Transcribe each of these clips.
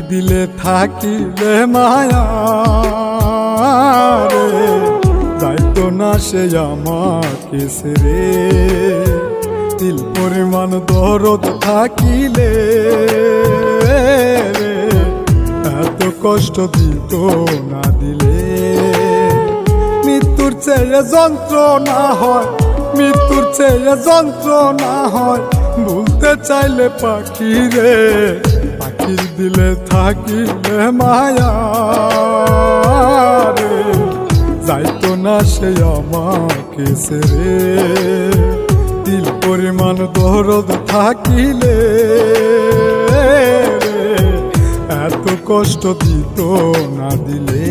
দিলে থাকিলে মায়া রে, যাইতো না সে আমাকে ছেড়ে। তিল পরিমাণ দরদ থাকিলে রে, এত কষ্ট দিত না দিলে। মৃত্যুর চেয়ে যন্ত্রণা হয়, মৃত্যুর চেয়ে যন্ত্রণা হয়, ভুলতে চাইলে পাখি রে। পাখির দিলে থাকিলে মায়া রে, যাইতো না সে আমাকে ছেড়ে। তিল পরিমাণ দরদ থাকিলে রে, এত কষ্ট দিত না দিলে।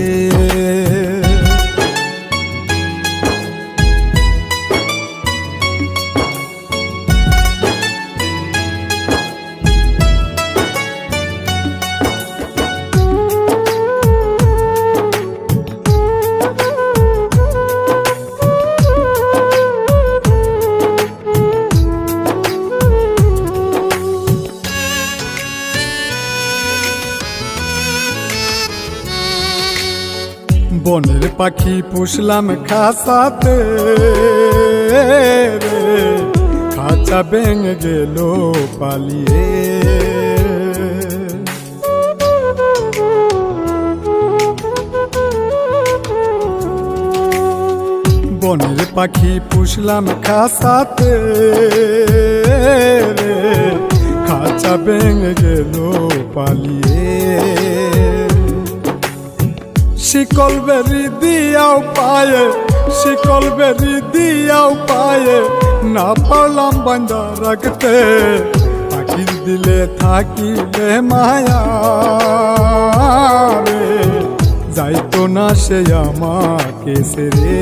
বনের পাখি পুষলাম খাঁচাতে রে, খাঁচা ভেঙে গেল পালিয়ে। বনের পাখি পুষলাম খাঁচাতে রে, খাঁচা ভেঙে গেল পালিয়ে। শিকল বেরি দিয়াও পায়ে, শিকল বেরি দিয়াও পায়ে, না পারলাম বান্ধা রাখতে। পাখির দিলে থাকিলে মায়া রে, যাইতো না সে আমাকে ছেড়ে।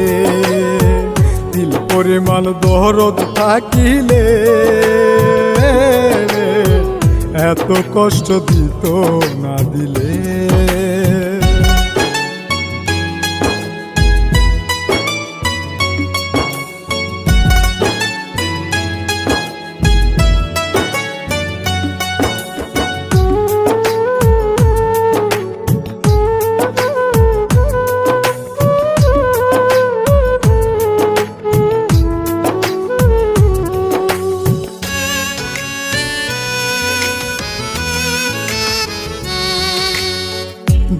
তিল পরিমাণ দরদ থাকিলে রে, এত কষ্ট দিত না দিলে।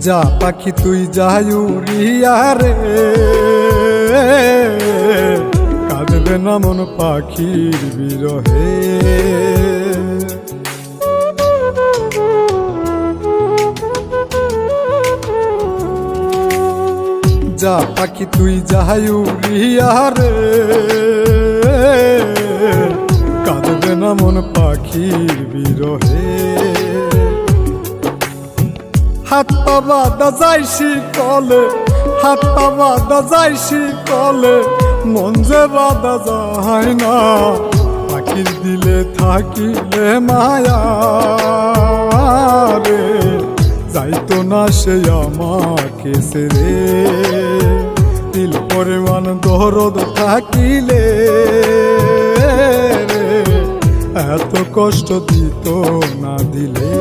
যা পাখি তুই যাই উড়িয়া রে, কাঁদবে না মন পাখির বিরহে। যা পাখি তুই যাই উড়িয়া রে, কাঁদবে না মন পাখির বিরহে। হাত পা বাঁধা যাইছি কলে, হাত পা বাঁধা যাইছি কলে, মন যে বাঁধা যায় না। পাখির দিলে থাকিলে মায়া রে, যাইতো না সে আমাকে ছেড়ে। তিল পরিমাণ দরদ থাকিলে রে, এত কষ্ট দিত না দিলে।